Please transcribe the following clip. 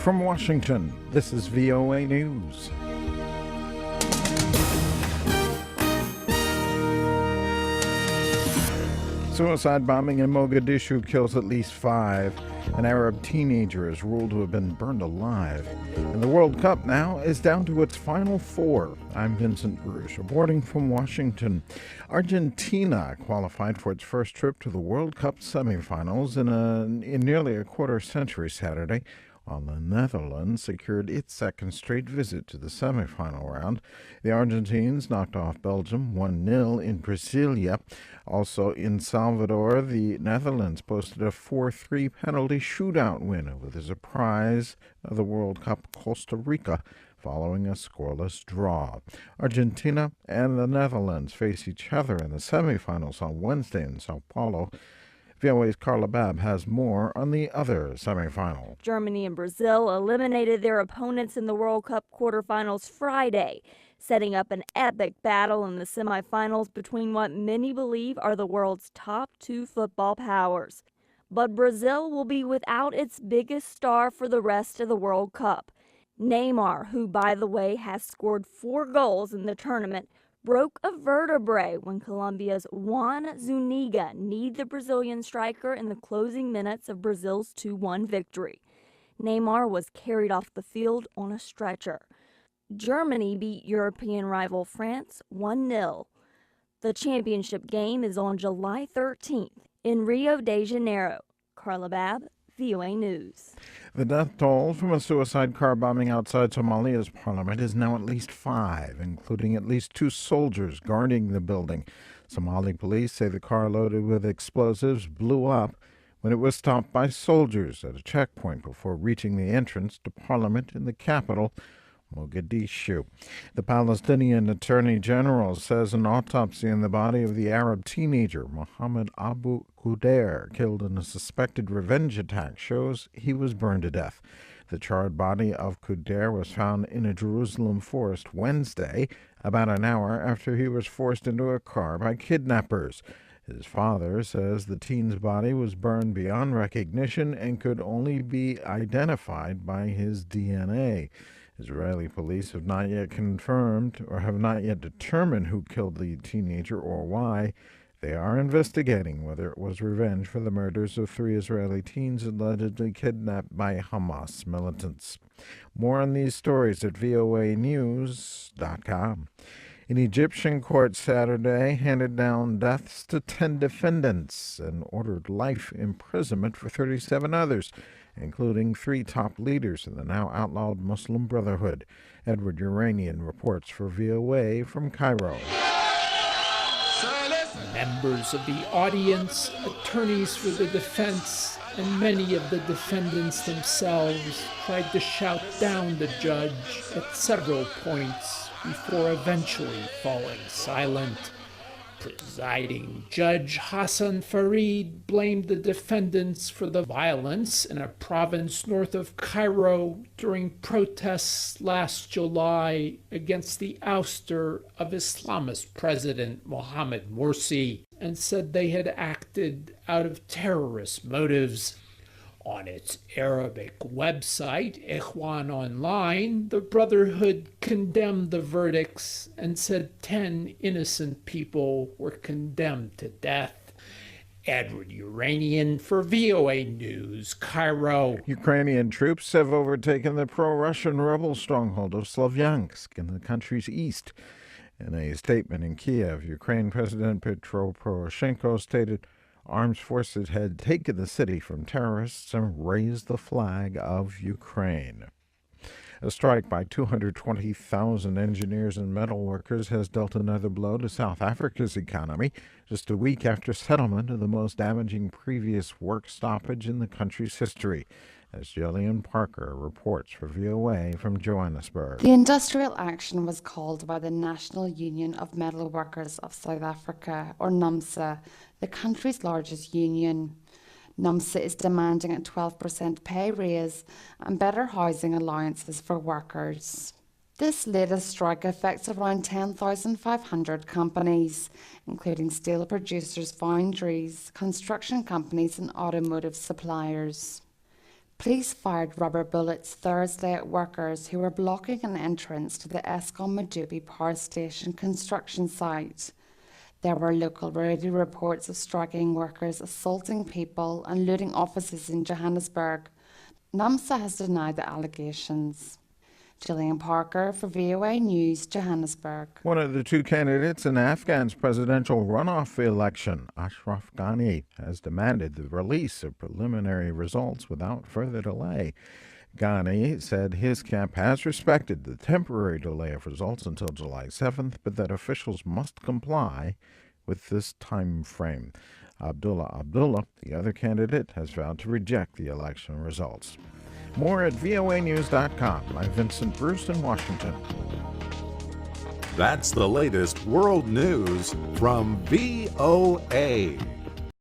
From Washington, this is VOA News. Suicide bombing in Mogadishu kills at least 5. An Arab teenager is ruled to have been burned alive. And the World Cup now is down to its final 4. I'm Vincent Bruce, reporting from Washington. Argentina qualified for its first trip to the World Cup semifinals in nearly a quarter century Saturday, while the Netherlands secured its second straight visit to the semifinal round. The Argentines knocked off Belgium 1-0 in Brasilia. Also in Salvador, the Netherlands posted a 4-3 penalty shootout win over the surprise of the World Cup Costa Rica, following a scoreless draw. Argentina and the Netherlands face each other in the semifinals on Wednesday in Sao Paulo. VOA's Carla Babb has more on the other semifinal. Germany and Brazil eliminated their opponents in the World Cup quarterfinals Friday, setting up an epic battle in the semifinals between what many believe are the world's top 2 football powers. But Brazil will be without its biggest star for the rest of the World Cup. Neymar, who, by the way, has scored 4 goals in the tournament, broke a vertebrae when Colombia's Juan Zuniga kneed the Brazilian striker in the closing minutes of Brazil's 2-1 victory. Neymar was carried off the field on a stretcher. Germany beat European rival France 1-0. The championship game is on July 13th in Rio de Janeiro. Carla Babb, VOA News. The death toll from a suicide car bombing outside Somalia's parliament is now at least 5, including at least 2 soldiers guarding the building. Somali police say the car loaded with explosives blew up when it was stopped by soldiers at a checkpoint before reaching the entrance to parliament in the capital, Mogadishu. The Palestinian Attorney General says an autopsy in the body of the Arab teenager Mohammed Abu Qudair, killed in a suspected revenge attack, shows he was burned to death. The charred body of Qudair was found in a Jerusalem forest Wednesday, about an hour after he was forced into a car by kidnappers. His father says the teen's body was burned beyond recognition and could only be identified by his DNA. Israeli police have not yet confirmed or have not yet determined who killed the teenager or why. They are investigating whether it was revenge for the murders of 3 Israeli teens allegedly kidnapped by Hamas militants. More on these stories at voanews.com. An Egyptian court Saturday handed down deaths to 10 defendants and ordered life imprisonment for 37 others, including 3 top leaders in the now outlawed Muslim Brotherhood. Edward Uranian reports for VOA from Cairo. Members of the audience, attorneys for the defense, and many of the defendants themselves tried to shout down the judge at several points before eventually falling silent. Presiding Judge Hassan Farid blamed the defendants for the violence in a province north of Cairo during protests last July against the ouster of Islamist President Mohamed Morsi, and said they had acted out of terrorist motives. On its Arabic website, Ikhwan Online, the Brotherhood condemned the verdicts and said 10 innocent people were condemned to death. Edward Uranian for VOA News, Cairo. Ukrainian troops have overtaken the pro-Russian rebel stronghold of Slavyansk in the country's east. In a statement in Kiev, Ukraine President Petro Poroshenko stated armed forces had taken the city from terrorists and raised the flag of Ukraine. A strike by 220,000 engineers and metal workers has dealt another blow to South Africa's economy, just a week after settlement of the most damaging previous work stoppage in the country's history. As Jillian Parker reports for VOA from Johannesburg. The industrial action was called by the National Union of Metal Workers of South Africa, or NUMSA, the country's largest union. NUMSA is demanding a 12% pay raise and better housing allowances for workers. This latest strike affects around 10,500 companies, including steel producers, foundries, construction companies and automotive suppliers. Police fired rubber bullets Thursday at workers who were blocking an entrance to the Eskom Madubi power station construction site. There were local radio reports of striking workers assaulting people and looting offices in Johannesburg. NUMSA has denied the allegations. Gillian Parker for VOA News, Johannesburg. One of the two candidates in Afghan's presidential runoff election, Ashraf Ghani, has demanded the release of preliminary results without further delay. Ghani said his camp has respected the temporary delay of results until July 7th, but that officials must comply with this time frame. Abdullah, the other candidate, has vowed to reject the election results. More at voanews.com. I'm Vincent Bruce in Washington. That's the latest world news from VOA.